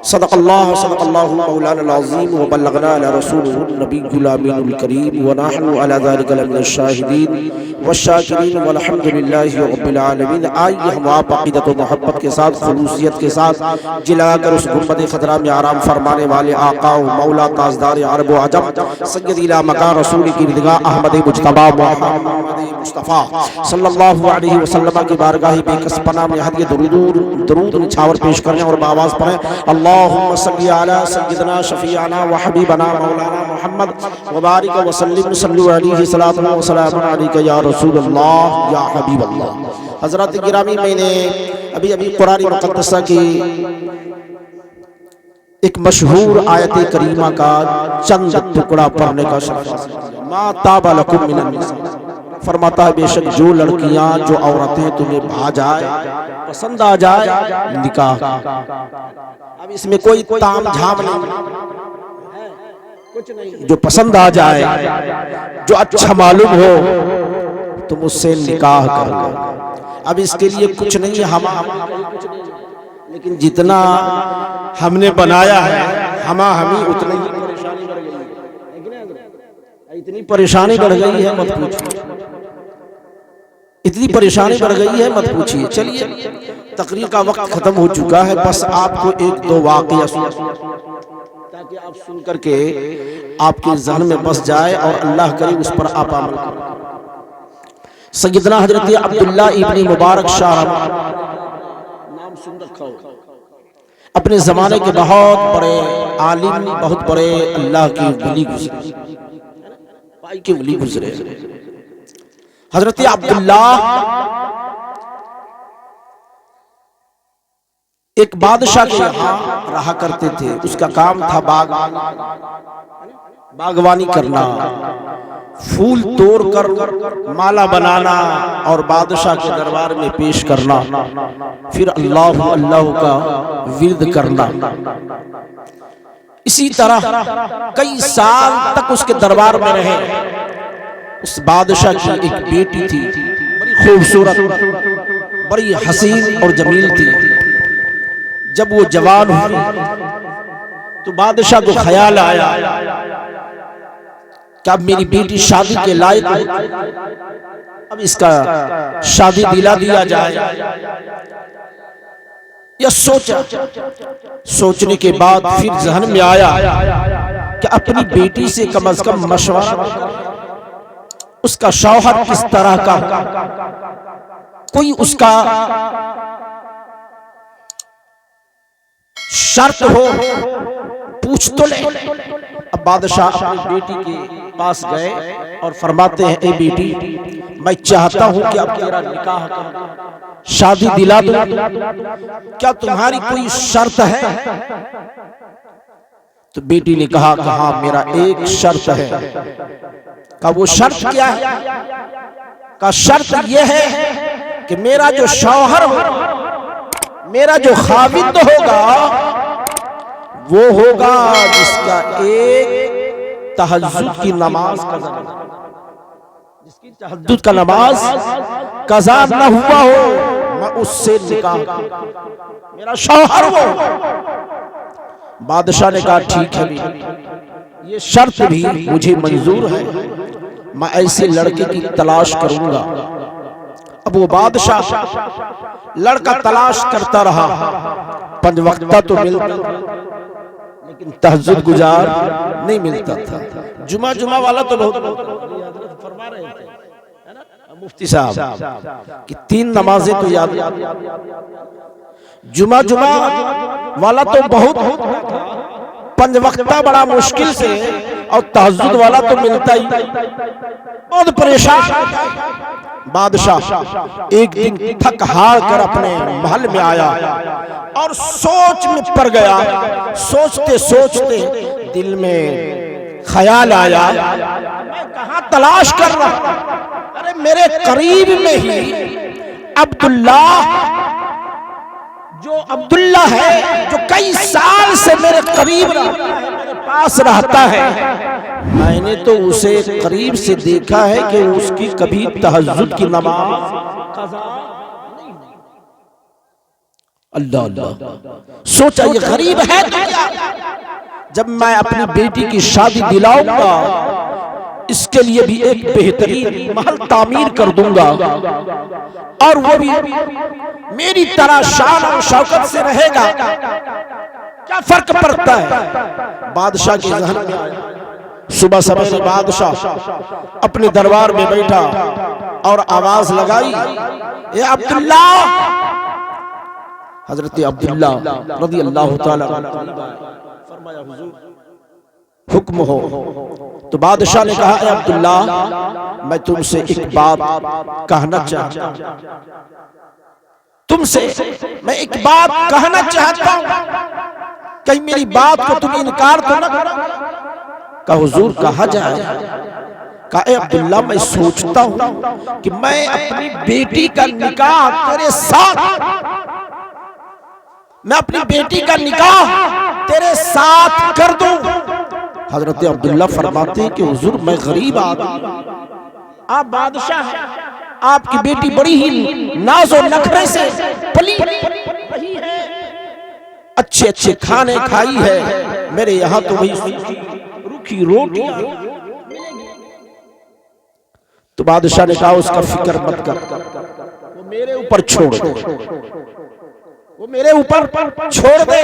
सदक़ल्लाहु मौलाना अज़ीम व बल्लगना अला रसूलिहिन नबिय्युल अमीनुल करीम व नहनु अला ज़ालिका लमिनश शाहिदीन वश्शाकिरीन वल्हम्दुलिल्लाहि रब्बिल आलमीन। आइए हम आप अक़ीदत व मोहब्बत के साथ, खुलूसियत के साथ जिलाकर उस गुंबद खतरा में आराम फरमाने वाले आका व मौला ताजदार अरब व अजम सय्यद इला मकान रसूल की निगाह अहमद मुज्तबा मुहम्मद मुस्तफ़ा सल्लल्लाहु अलैहि वसल्लम की बारगाह बेकसपना में हदिया दरूद निछावर पेश करने और बावाज़ पढ़ें अल्लाहुम्मा सल्ली अला सय्यिदना शफीअना व हबीबना मौलाना मुहम्मद व बारिक व सल्लिम सल्लु अलैहि सलातु व सलाम अलैका या रसूलल्लाह या हबीबल्लाह। हज़रात गिरामी, मैंने अभी कुरान मुक़द्दसा की एक मशहूर आयत करीमा का चंद टुकड़ा पढ़ने का शर्फ मा ताबा लकुम मिनन निसा। फरमाता है बेशक जो लड़कियां, जो औरतें तुम्हें भा जाए, पसंद आ जाए, निकाह। अब इसमें कोई ताम झाम नहीं, कुछ नहीं, जो पसंद आ जाए, जो अच्छा मालूम हो, तुम उससे निकाह कर लो। अब इसके लिए कुछ नहीं है, हम लेकिन जितना हमने बनाया है हमी उतनी ही परेशानी बढ़ गई है। इतनी परेशानी बढ़ गई है मत पूछिए, इतनी परेशानी बढ़ गई है मत पूछिए। चलिए, तकरीर का वक्त खत्म हो चुका है, बस आपको एक दो वाक़या ताकि आप सुन करके आपके ज़हन में बस जाए और अल्लाह करे उस पर आप अमल करें। सैयदना हज़रत अब्दुल्लाह इब्न मुबारक शाह नाम सुन रखा हो, अपने ज़माने के बहुत बड़े आलिम, बहुत बड़े अल्लाह के वली गुजरे, पाई के वली गुजरे। हज़रत अब्दुल्लाह एक बादशाह के यहाँ रहा करते थे। उसका काम था बागवानी करना, फूल तोड़कर माला बनाना और बादशाह के दरबार में पेश करना, फिर अल्लाह अल्लाह का विर्द करना। इसी तरह कई साल तक उसके दरबार में रहे। उस बादशाह की एक बेटी थी, बड़ी खूबसूरत, बड़ी हसीन और जमील थी। जब वो जवान हुई तो बादशाह को ख्याल आया कि अब मेरी बेटी शादी के लायक है, अब इसका शादी दिला दिया जाए। यह सोचा, सोचने के बाद फिर ज़हन में आया कि अपनी बेटी से कम से कम मशवरा, उसका शौहर किस तरह का, कोई उसका शर्त हो, पूछ तो ले। अब बादशाह अपनी बेटी के पास गए और फरमाते हैं, ए बेटी, मैं चाहता हूं कि अब तेरा निकाह कर, शादी दिला दूं, क्या तुम्हारी कोई शर्त है? तो बेटी ने कहा कि हाँ, मेरा एक शर्त है। का वो शर्त क्या है? का शर्त यह है कि मेरा जो शौहर हो, मेरा जो खाविंद होगा, वो होगा जिसका एक तहज्जुद की नमाज कज़ा, जिसकी तहज्जुद का नमाज कज़ा न हुआ हो, मैं उससे निकाह, मेरा शौहर वो। बादशाह ने कहा ठीक है, ये शर्त भी मुझे मंजूर है, मैं ऐसे लड़के की तलाश करूंगा। अब वो बादशाह लड़का तलाश करता रहा, 5 वक्ता तो मिलता, लेकिन तहज्जुद गुजार नहीं मिलता था। जुमा वाला तो बहुत फरमा रहे थे, है ना मुफ्ती साहब, कि 3 नमाजें तो याद, जुमा वाला तो बहुत, 5 वक्ता बड़ा मुश्किल से, और तहज्जुद वाला तो मिलता ही, बहुत परेशान। बादशाह एक दिन थक हार कर अपने महल में आया और सोच में पड़ गया। सोचते सोचते दिल में ख्याल आया, मैं कहां तलाश कर रहा हूं? अरे मेरे करीब में ही जो अब्दुल्ला है, जो कई साल से मेरे करीब रहता है, मेरे पास रहता है, मैंने तो उसे करीब से देखा है कि उसकी कभी तहज्जुद की नमाज कज़ा नहीं। अल्लाह अल्लाह, सोचा ये गरीब है तो क्या, जब मैं अपनी बेटी की शादी दिलाऊंगा इसके लिए भी एक बेहतरीन महल तामीर कर दूंगा और वो भी मेरी तरह शान और शौकत से रहेगा। क्या फर्क पड़ता है? बादशाह के ज़हन में आया। सुबह सवेरे बादशाह अपने दरबार में बैठा और आवाज लगाई, ए अब्दुल्ला। हजरत अब्दुल्ला रज़ी अल्लाह ताला फरमाया, हुजूर हुक्म हो। तो बादशाह ने कहा, ए अब्दुल्ला, मैं तुमसे एक बात कहना चाहता हूं, तुमसे मैं एक बात कहना चाहता हूं, कहीं मेरी बात को तुम इनकार तो न करो। कहा, हुजूर कहा जाए। कहा, ए अब्दुल्ला, मैं सोचता हूं कि मैं अपनी बेटी का निकाह तेरे साथ, मैं अपनी बेटी का निकाह तेरे साथ कर दूं। हजरत अब्दुल्ला फरमाते हैं कि हुजूर मैं गरीब आदमी, आप बादशाह हैं, आपकी बेटी बड़ी ही नाज़ो नखरे से पली रही है, अच्छे अच्छे खाने खाई है, मेरे यहाँ तो वही रूखी रोटी। तो बादशाह ने कहा, उसका फिक्र मत कर, वो मेरे ऊपर छोड़ दे, वो मेरे ऊपर छोड़ दे।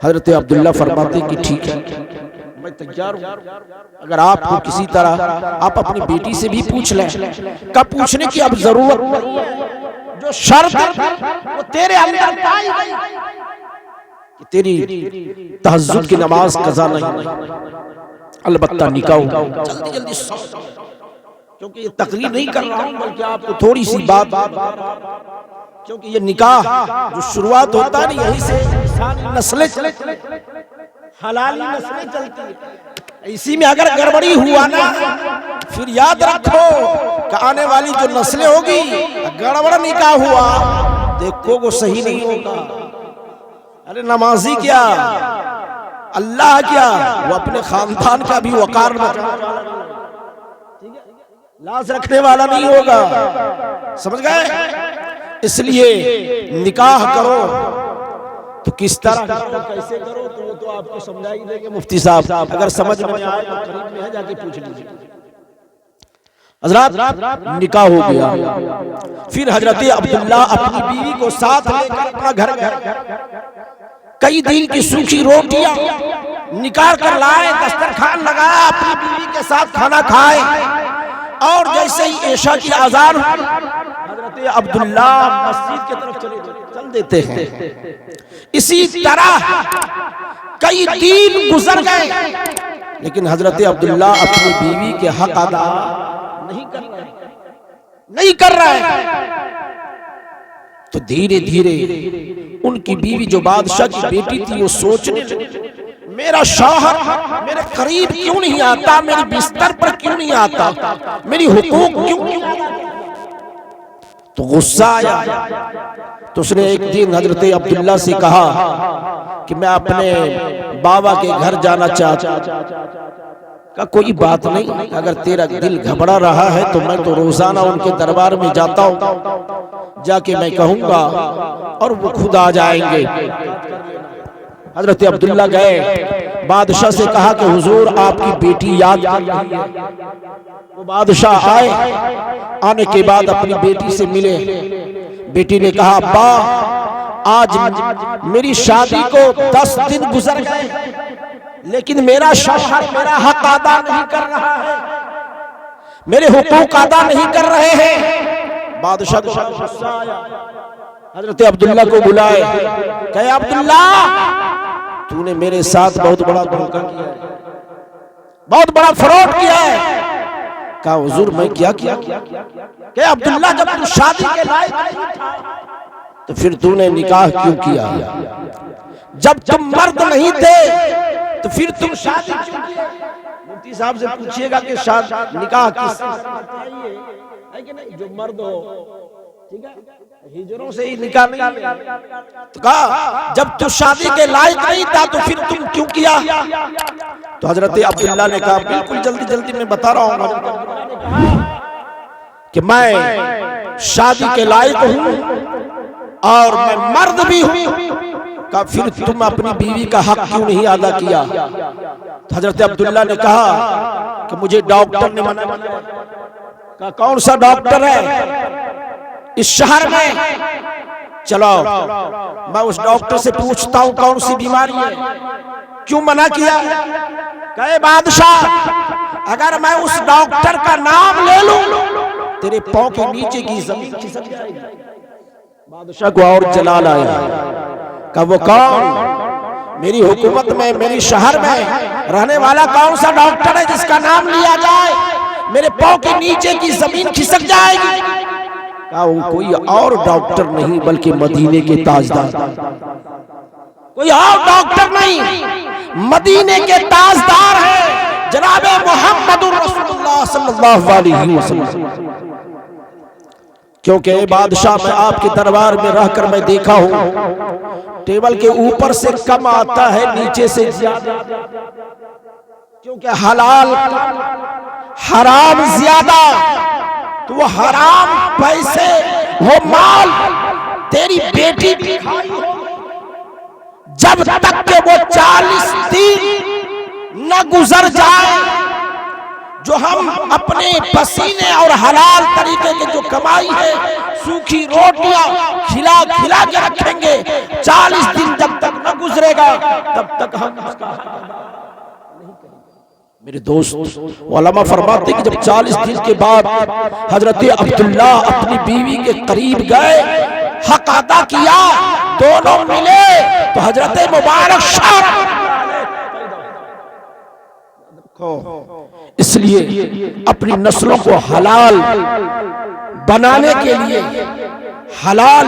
हजरत अब्दुल्ला फरमाते कि ठीक है, मैं तैयार हूं, अगर आपको किसी तरह आप अपनी बेटी से भी पूछ लें। कब पूछने की अब जरूरत नहीं है, जो शर्त वो तेरे अंदर पाई गई कि तेरी तहज्जुद की नमाज कज़ा नहीं, अलबत्ता निकाह होगा। जल्दी जल्दी सो, क्योंकि ये तकरीर नहीं कर रहा हूं, बल्कि आपको थोड़ी सी बात, क्योंकि ये निकाह जो शुरुआत होता है यहीं से नस्लें हलाली नस्लें चलती है। इसी में अगर गड़बड़ी हुआ ना, फिर याद रखो कि आने वाली जो नस्लें होगी, गड़बड़ निकाह हुआ देखो वो सही नहीं होगा। अरे नमाजी क्या, अल्लाह क्या, वो अपने खानदान का भी वकार लाज रखने वाला नहीं होगा, समझ गए? इसलिए निकाह करो तो किस तरह करो, कैसे करो, तो वो तो आपको समझा ही देंगे मुफ्ती साहब। अगर समझ में आए तो करीब में है, जाके पूछ लीजिए। हजरत निकाह हो गया, फिर हजरत अब्दुल्ला अपनी बीवी को साथ लेकर अपना घर कई दिन की सूखी रोटियां निकाल कर लाए, दस्तरखान लगाया, अपनी बीवी के साथ खाना खाए। और जैसे ही ऐशा की आजान हजरत अब्दुल्ला मस्जिद की तरफ चल देते हैं। इसी तरह कई दिन गुजर गए, लेकिन हजरत अब्दुल्ला अपनी बीवी के हक अदा नहीं कर रहे। तो धीरे धीरे उनकी बीवी जो बादशाह की बेटी थी, वो सोचने लगी, मेरा शौहर मेरे करीब क्यों नहीं आता, मेरे बिस्तर पर क्यों नहीं आता, मेरी हुकूक क्यों। तो गुस्सा आया, तो उसने एक दिन हजरत अब्दुल्ला से कहा कि मैं अपने बाबा के घर जाना चाहता। का कोई बात नहीं, अगर तेरा दिल घबरा रहा है तो मैं तो रोजाना उनके दरबार में जाता हूँ, जाके मैं कहूंगा और वो खुद आ जाएंगे। हजरत अब्दुल्ला गए, बादशाह से कहा कि हुजूर आपकी बेटी याद कर रही है। वो बादशाह आए, आने के बाद अपनी बेटी से मिले। बेटी ने कहा, अब्बा आज मेरी शादी को 10 दिन गुजर गए, लेकिन मेरा शौहर मेरा हक अदा नहीं कर रहा है, मेरे हुकूक अदा नहीं कर रहे हैं। बादशाह को गुस्सा आया, हजरत अब्दुल्ला को बुलाए, कहे अब्दुल्ला तूने मेरे साथ बहुत बड़ा धोखा किया है, बहुत बड़ा फ्रॉड किया है। कहा हुजूर मैं क्या किया? कहे अब्दुल्ला जब तू शादी के लायक नहीं था तो फिर तूने निकाह क्यों किया? जब तुम मर्द नहीं थे तो फिर तुम शादी क्यों किया? मुफ्ती साहब से पूछिएगा कि शादी निकाह किससे है कि नहीं, जो मर्द हो, ठीक है, हिजरों से ही निकाह नहीं। तो कहा जब तू शादी के लायक नहीं था तो फिर तुम क्यों किया? तो हजरत अब्दुल्ला ने कहा बिल्कुल जल्दी जल्दी मैं बता रहा हूँ कि मैं शादी के लायक हूँ और मैं मर्द भी हूं, कहा फिर तुम अपनी बीवी का हक क्यों नहीं अदा किया? तो हजरत अब्दुल्ला ने कहा कि मुझे डॉक्टर ने मना किया। कहा कौन सा डॉक्टर है इस शहर में? चलो मैं उस डॉक्टर से पूछता हूं कौन सी बीमारी है, क्यों मना किया? कहे बादशाह अगर मैं उस डॉक्टर का नाम ले लूं तेरे पांव के नीचे की जमीन खिसक जाएगी। बादशाह को और जलाल आया। कहा वो कौन? मेरी हुकूमत में, मेरी शहर में रहने वाला कौन सा डॉक्टर है जिसका नाम लिया जाए मेरे पांव के नीचे की जमीन खिसक जाएगी? कहा वो कोई और डॉक्टर नहीं बल्कि मदीने के ताजदार, कोई और डॉक्टर नहीं, मदीने के ताजदार है जनाबे मुहम्मदुर रसूलुल्लाह सल्लल्लाहु अलैहि वसल्लम। क्योंकि बादशाह मैं आपके दरबार में रहकर मैं देखा हूं टेबल के ऊपर से कम आता है नीचे से ज्यादा, क्योंकि हलाल हराम ज्यादा, तो वो हराम पैसे वो माल तेरी बेटी की खाई हो जब तक के वो 40 दिन न गुजर जाए जो हम अपने पसीने और हलाल तरीके की जो कमाई है सूखी रोटियां खिला खिला के रखेंगे, 40 दिन जब तक न गुजरेगा तब तक हम उसका नहीं करेंगे। मेरे दोस्त उलमा फरमाते कि जब 40 दिन के बाद हजरत अब्दुल्ला अपनी बीवी के करीब गए, हक अदा किया, दोनों मिले तो हजरत मुबारक इसलिए अपनी नस्लों को हलाल बनाने के लिए, हलाल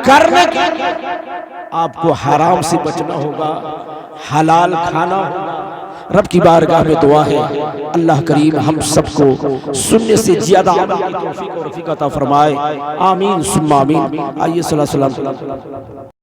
करने के लिए आपको हराम से बचना होगा, हलाल खाना होगा। रब की बारगाह में दुआ है अल्लाह करीम हम सबको सुनने से ज्यादा तौफीक और रफ़ीक अता फरमाए। आमीन सुम्मा आमीन। आइए सल्लल्लाहु अलैहि वसल्लम।